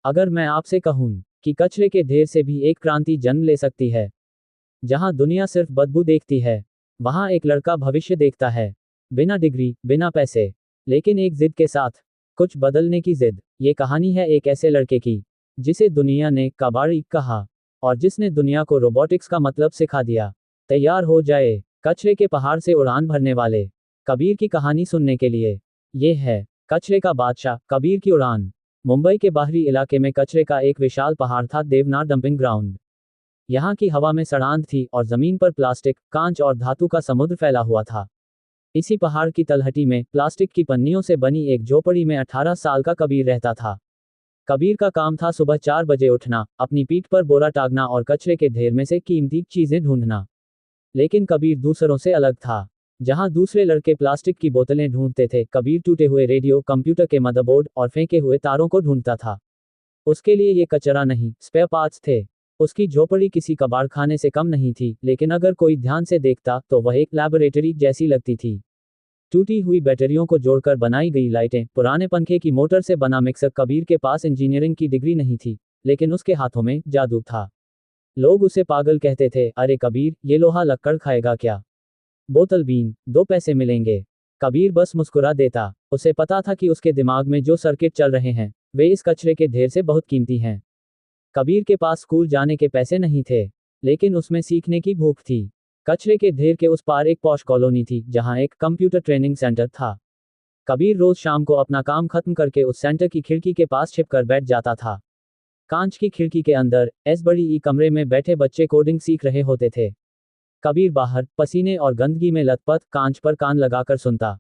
अगर मैं आपसे कहूं कि कचरे के ढेर से भी एक क्रांति जन्म ले सकती है, जहां दुनिया सिर्फ बदबू देखती है, वहां एक लड़का भविष्य देखता है। बिना डिग्री, बिना पैसे, लेकिन एक जिद के साथ, कुछ बदलने की जिद। ये कहानी है एक ऐसे लड़के की जिसे दुनिया ने कबाड़ी कहा, और जिसने दुनिया को रोबोटिक्स का मतलब सिखा दिया। तैयार हो जाए कचरे के पहाड़ से उड़ान भरने वाले कबीर की कहानी सुनने के लिए। ये है कचरे का बादशाह, कबीर की उड़ान। मुंबई के बाहरी इलाके में कचरे का एक विशाल पहाड़ था, देवनार डंपिंग ग्राउंड। यहाँ की हवा में सड़ांध थी और जमीन पर प्लास्टिक, कांच और धातु का समुद्र फैला हुआ था। इसी पहाड़ की तलहटी में प्लास्टिक की पन्नियों से बनी एक झोपड़ी में 18 साल का कबीर रहता था। कबीर का काम था सुबह 4 बजे उठना, अपनी पीठ पर बोरा टांगना और कचरे के ढेर में से कीमती चीजें ढूंढना। लेकिन कबीर दूसरों से अलग था। जहां दूसरे लड़के प्लास्टिक की बोतलें ढूंढते थे, कबीर टूटे हुए रेडियो, कंप्यूटर के मदरबोर्ड और फेंके हुए तारों को ढूंढता था। उसके लिए ये कचरा नहीं, स्पेयर पार्ट्स थे। उसकी झोपड़ी किसी कबाड़खाने से कम नहीं थी, लेकिन अगर कोई ध्यान से देखता तो वह एक लैबोरेटरी जैसी लगती थी। टूटी हुई बैटरियों को जोड़कर बनाई गई लाइटें, पुराने पंखे की मोटर से बना मिक्सर। कबीर के पास इंजीनियरिंग की डिग्री नहीं थी, लेकिन उसके हाथों में जादू था। लोग उसे पागल कहते थे, अरे कबीर, ये लोहा लक्कड़ खाएगा क्या? बोतल बीन, 2 पैसे मिलेंगे। कबीर बस मुस्कुरा देता। उसे पता था कि उसके दिमाग में जो सर्किट चल रहे हैं, वे इस कचरे के ढेर से बहुत कीमती हैं। कबीर के पास स्कूल जाने के पैसे नहीं थे, लेकिन उसमें सीखने की भूख थी। कचरे के ढेर के उस पार एक पॉश कॉलोनी थी, जहां एक कंप्यूटर ट्रेनिंग सेंटर था। कबीर रोज शाम को अपना काम खत्म करके उस सेंटर की खिड़की के पास छिपकर बैठ जाता था। कांच की खिड़की के अंदर इस बड़ी ई कमरे में बैठे बच्चे कोडिंग सीख रहे होते थे। कबीर बाहर पसीने और गंदगी में लथपथ कांच पर कान लगाकर सुनता।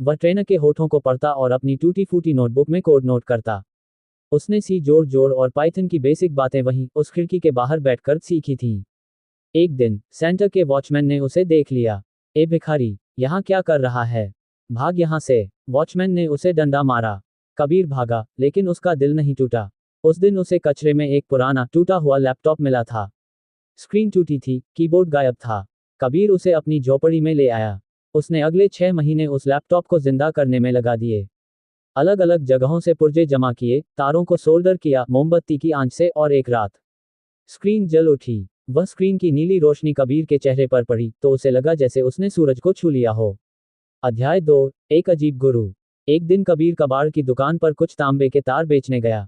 वह ट्रेनर के होठों को पढ़ता और अपनी टूटी फूटी नोटबुक में कोड नोट करता। उसने सी जोड़ जोड़ और पाइथन की बेसिक बातें वहीं उस खिड़की के बाहर बैठकर सीखी थीं। एक दिन सेंटर के वॉचमैन ने उसे देख लिया। ए भिखारी, यहाँ क्या कर रहा है? भाग यहाँ से। वॉचमैन ने उसे डंडा मारा। कबीर भागा, लेकिन उसका दिल नहीं टूटा। उस दिन उसे कचरे में एक पुराना टूटा हुआ लैपटॉप मिला था। स्क्रीन टूटी थी, कीबोर्ड गायब था। कबीर उसे अपनी झोपड़ी में ले आया। उसने अगले 6 महीने उस लैपटॉप को जिंदा करने में लगा दिए। अलग अलग जगहों से पुर्जे जमा किए, तारों को सोल्डर किया मोमबत्ती की आंच से, और एक रात स्क्रीन जल उठी। वह स्क्रीन की नीली रोशनी कबीर के चेहरे पर पड़ी तो उसे लगा जैसे उसने सूरज को छू लिया हो। अध्याय 2, एक अजीब गुरु। एक दिन कबीर कबाड़ की दुकान पर कुछ तांबे के तार बेचने गया।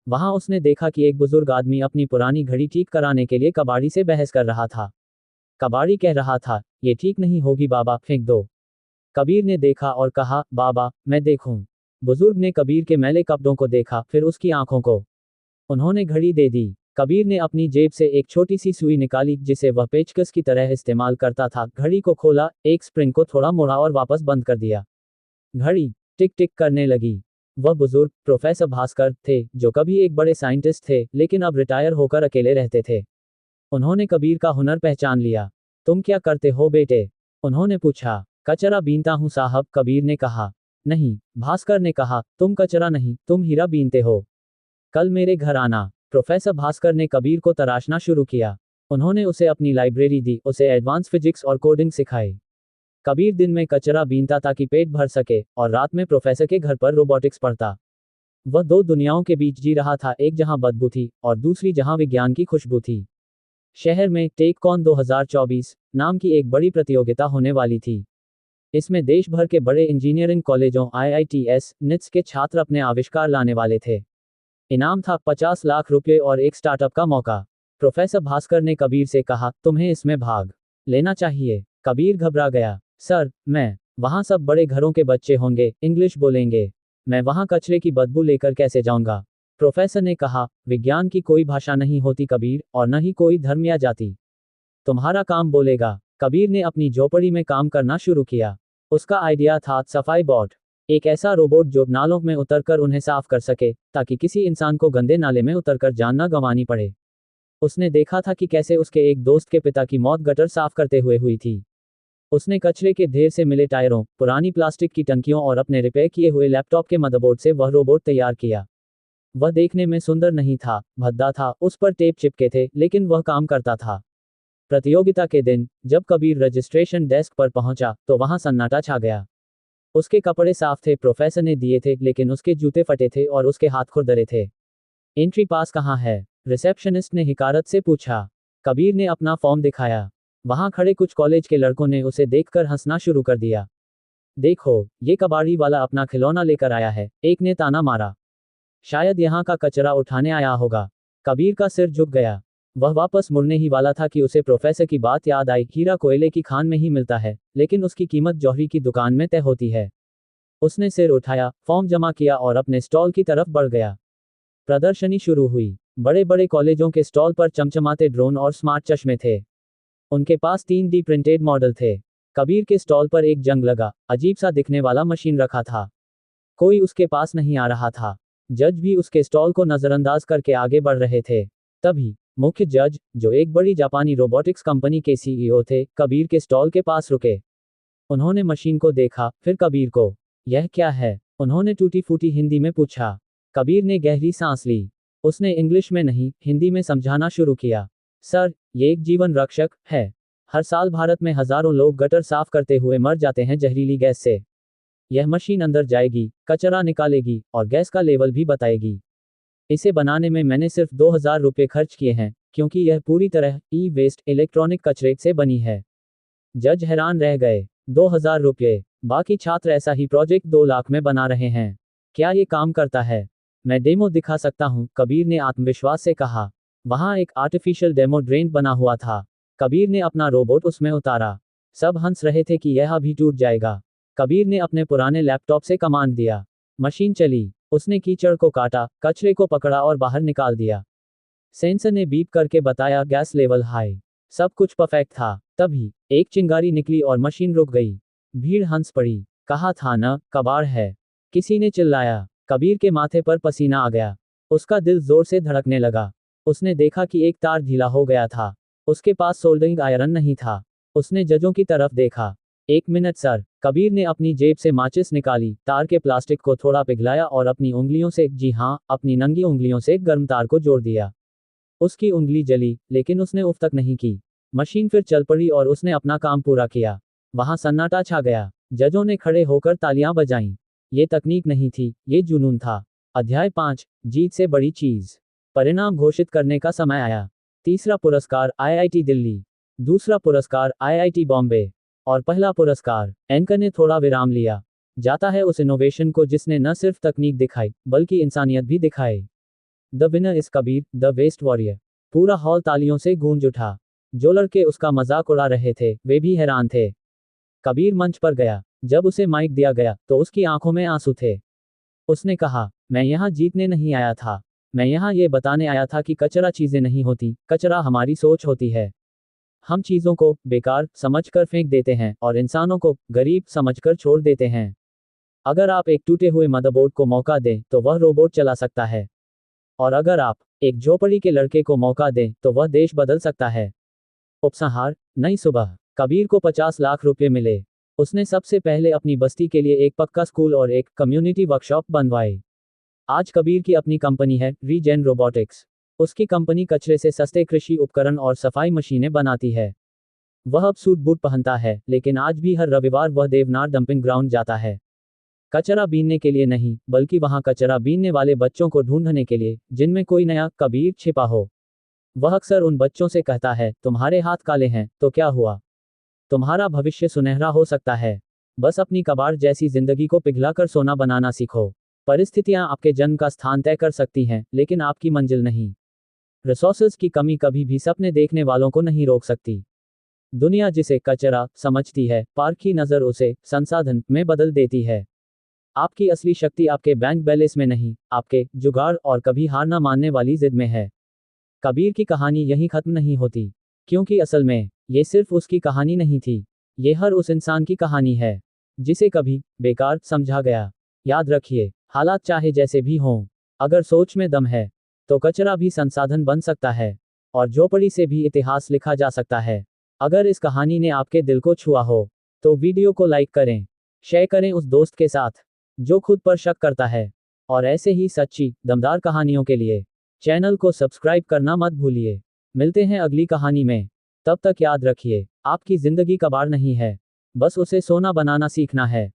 वहां उसने देखा कि एक बुजुर्ग आदमी अपनी पुरानी घड़ी ठीक कराने के लिए कबाड़ी से बहस कर रहा था। कबाड़ी कह रहा था, ये ठीक नहीं होगी बाबा, फेंक दो। कबीर ने देखा और कहा, बाबा, मैं देखूं। बुजुर्ग ने कबीर के मैले कपड़ों को देखा, फिर उसकी आंखों को। उन्होंने घड़ी दे दी। कबीर ने अपनी जेब से एक छोटी सी सुई निकाली जिसे वह पेचकस की तरह इस्तेमाल करता था। घड़ी को खोला, एक स्प्रिंग को थोड़ा मोड़ा और वापस बंद कर दिया। घड़ी टिक टिक करने लगी। वह बुजुर्ग प्रोफेसर भास्कर थे, जो कभी एक बड़े साइंटिस्ट थे, लेकिन अब रिटायर होकर अकेले रहते थे। उन्होंने कबीर का हुनर पहचान लिया। तुम क्या करते हो बेटे? उन्होंने पूछा। कचरा बीनता हूं साहब, कबीर ने कहा। नहीं, भास्कर ने कहा, तुम कचरा नहीं, तुम हीरा बीनते हो। कल मेरे घर आना। प्रोफेसर भास्कर ने कबीर को तराशना शुरू किया। उन्होंने उसे अपनी लाइब्रेरी दी, उसे एडवांस फिजिक्स और कोडिंग सिखाई। कबीर दिन में कचरा बीनता ताकि पेट भर सके, और रात में प्रोफेसर के घर पर रोबोटिक्स पढ़ता। वह 2 दुनियाओं के बीच जी रहा था, एक जहां बदबू थी और दूसरी जहां विज्ञान की खुशबू थी। शहर में टेककॉन 2024 नाम की एक बड़ी प्रतियोगिता होने वाली थी। इसमें देश भर के बड़े इंजीनियरिंग कॉलेजों, IITs, निट्स के छात्र अपने आविष्कार लाने वाले थे। इनाम था 50 लाख रुपए और एक स्टार्टअप का मौका। प्रोफेसर भास्कर ने कबीर से कहा, तुम्हें इसमें भाग लेना चाहिए। कबीर घबरा गया। सर, वहां सब बड़े घरों के बच्चे होंगे, इंग्लिश बोलेंगे। मैं वहां कचरे की बदबू लेकर कैसे जाऊंगा? प्रोफेसर ने कहा, विज्ञान की कोई भाषा नहीं होती कबीर, और न ही कोई धर्म या जाति। तुम्हारा काम बोलेगा। कबीर ने अपनी झोपड़ी में काम करना शुरू किया। उसका आइडिया था सफाई बॉट, एक ऐसा रोबोट जो नालों में उतरकर उन्हें साफ कर सके, ताकि किसी इंसान को गंदे नाले में उतरकर जान न गंवानी पड़े। उसने देखा था कि कैसे उसके एक दोस्त के पिता की मौत गटर साफ करते हुए हुई थी। उसने कचरे के ढेर से मिले टायरों, पुरानी प्लास्टिक की टंकियों और अपने रिपेयर किए हुए लैपटॉप के मदरबोर्ड से वह रोबोट तैयार किया। वह देखने में सुंदर नहीं था, भद्दा था, उस पर टेप चिपके थे, लेकिन वह काम करता था। प्रतियोगिता के दिन जब कबीर रजिस्ट्रेशन डेस्क पर पहुंचा तो वहां सन्नाटा छा गया। उसके कपड़े साफ थे, प्रोफेसर ने दिए थे, लेकिन उसके जूते फटे थे और उसके हाथ खुरदरे थे। एंट्री पास कहाँ है? रिसेप्शनिस्ट ने हिकारत से पूछा। कबीर ने अपना फॉर्म दिखाया। वहां खड़े कुछ कॉलेज के लड़कों ने उसे देखकर हंसना शुरू कर दिया। देखो, ये कबाड़ी वाला अपना खिलौना लेकर आया है, एक ने ताना मारा। शायद यहाँ का कचरा उठाने आया होगा। कबीर का सिर झुक गया। वह वापस मुड़ने ही वाला था कि उसे प्रोफेसर की बात याद आई। हीरा कोयले की खान में ही मिलता है, लेकिन उसकी कीमत जौहरी की दुकान में तय होती है। उसने सिर उठाया, फॉर्म जमा किया और अपने स्टॉल की तरफ बढ़ गया। प्रदर्शनी शुरू हुई। बड़े बड़े कॉलेजों के स्टॉल पर चमचमाते ड्रोन और स्मार्ट चश्मे थे। उनके पास 3D प्रिंटेड मॉडल थे। कबीर के स्टॉल पर एक जंग लगा, अजीब सा दिखने वाला मशीन रखा था। कोई उसके पास नहीं आ रहा था। जज भी उसके स्टॉल को नजरअंदाज करके आगे बढ़ रहे थे। तभी मुख्य जज, जो एक बड़ी जापानी रोबोटिक्स कंपनी के CEO थे, कबीर के स्टॉल के पास रुके। उन्होंने मशीन को देखा, फिर कबीर को। यह क्या है? उन्होंने टूटी फूटी हिंदी में पूछा। कबीर ने गहरी सांस ली। उसने इंग्लिश में नहीं, हिंदी में समझाना शुरू किया। सर, ये एक जीवन रक्षक है। हर साल भारत में हजारों लोग गटर साफ करते हुए मर जाते हैं जहरीली गैस से। यह मशीन अंदर जाएगी, कचरा निकालेगी और गैस का लेवल भी बताएगी। इसे बनाने में मैंने सिर्फ 2000 रुपये खर्च किए हैं, क्योंकि यह पूरी तरह ई-वेस्ट इलेक्ट्रॉनिक कचरे से बनी है। जज हैरान रह गए। 2000 रुपये? बाकी छात्र ऐसा ही प्रोजेक्ट 2 लाख में बना रहे हैं। क्या ये काम करता है? मैं डेमो दिखा सकता हूं, कबीर ने आत्मविश्वास से कहा। वहां एक आर्टिफिशियल डेमो ड्रेन बना हुआ था। कबीर ने अपना रोबोट उसमें उतारा। सब हंस रहे थे कि यह अभी टूट जाएगा। कबीर ने अपने पुराने लैपटॉप से कमांड दिया। मशीन चली। उसने कीचड़ को काटा, कचरे को पकड़ा और बाहर निकाल दिया। सेंसर ने बीप करके बताया, गैस लेवल हाई। सब कुछ परफेक्ट था। तभी एक चिंगारी निकली और मशीन रुक गई। भीड़ हंस पड़ी। कहा था न, कबाड़ है, किसी ने चिल्लाया। कबीर के माथे पर पसीना आ गया। उसका दिल जोर से धड़कने लगा। उसने देखा कि एक तार ढीला हो गया था। उसके पास सोल्डरिंग आयरन नहीं था। उसने जजों की तरफ देखा। 1 मिनट सर। कबीर ने अपनी जेब से माचिस निकाली, तार के प्लास्टिक को थोड़ा पिघलाया और अपनी उंगलियों से, जी हाँ, अपनी नंगी उंगलियों से गर्म तार को जोड़ दिया। उसकी उंगली जली, लेकिन उसने उफ तक नहीं की। मशीन फिर चल पड़ी और उसने अपना काम पूरा किया। वहां सन्नाटा छा गया। जजों ने खड़े होकर तालियां बजाईं। ये तकनीक नहीं थी, ये जुनून था। अध्याय 5, जीत से बड़ी चीज। परिणाम घोषित करने का समय आया। तीसरा पुरस्कार IIT दिल्ली, दूसरा पुरस्कार IIT बॉम्बे और पहला पुरस्कार। एंकर ने थोड़ा विराम लिया। जाता है उस इनोवेशन को जिसने न सिर्फ तकनीक दिखाई, बल्कि इंसानियत भी दिखाई। The winner is Kabir, the best warrior. पूरा हॉल तालियों से गूंज उठा। जो लड़के उसका मजाक उड़ा रहे थे, वे भी हैरान थे। कबीर मंच पर गया। जब उसे माइक दिया गया, तो उसकी आंखों में आंसू थे। उसने कहा, मैं यहाँ जीतने नहीं आया था। मैं यहाँ ये बताने आया था कि कचरा चीजें नहीं होती, कचरा हमारी सोच होती है। हम चीजों को बेकार समझकर फेंक देते हैं और इंसानों को गरीब समझकर छोड़ देते हैं। अगर आप एक टूटे हुए मदरबोर्ड को मौका दें, तो वह रोबोट चला सकता है। और अगर आप एक झोपड़ी के लड़के को मौका दें, तो वह देश बदल सकता है। उपसंहार, नई सुबह। कबीर को 50 लाख रुपए मिले। उसने सबसे पहले अपनी बस्ती के लिए एक पक्का स्कूल और एक कम्युनिटी वर्कशॉप बनवाए। आज कबीर की अपनी कंपनी है, रीजेन रोबोटिक्स। उसकी कंपनी कचरे से सस्ते कृषि उपकरण और सफाई मशीनें बनाती है। वह अब सूट बूट पहनता है, लेकिन आज भी हर रविवार वह देवनार डंपिंग ग्राउंड जाता है। कचरा बीनने के लिए नहीं, बल्कि वहां कचरा बीनने वाले बच्चों को ढूंढने के लिए, जिनमें कोई नया कबीर छिपा हो। वह अक्सर उन बच्चों से कहता है, तुम्हारे हाथ काले हैं, तो क्या हुआ? तुम्हारा भविष्य सुनहरा हो सकता है। बस अपनी कबाड़ जैसी जिंदगी को पिघलाकर सोना बनाना सीखो। परिस्थितियां आपके जन्म का स्थान तय कर सकती हैं, लेकिन आपकी मंजिल नहीं। रिसोर्सेज की कमी कभी भी सपने देखने वालों को नहीं रोक सकती। दुनिया जिसे कचरा समझती है, पार्क की नजर उसे संसाधन में बदल देती है। आपकी असली शक्ति आपके बैंक बैलेंस में नहीं, आपके जुगाड़ और कभी हार न मानने वाली जिद में है। कबीर की कहानी यहीं खत्म नहीं होती, क्योंकि असल में ये सिर्फ उसकी कहानी नहीं थी। ये हर उस इंसान की कहानी है जिसे कभी बेकार समझा गया। याद रखिए, हालात चाहे जैसे भी हों, अगर सोच में दम है, तो कचरा भी संसाधन बन सकता है और झोपड़ी से भी इतिहास लिखा जा सकता है। अगर इस कहानी ने आपके दिल को छुआ हो, तो वीडियो को लाइक करें, शेयर करें उस दोस्त के साथ जो खुद पर शक करता है। और ऐसे ही सच्ची, दमदार कहानियों के लिए चैनल को सब्सक्राइब करना मत भूलिए। मिलते हैं अगली कहानी में। तब तक याद रखिए, आपकी जिंदगी कबाड़ नहीं है, बस उसे सोना बनाना सीखना है।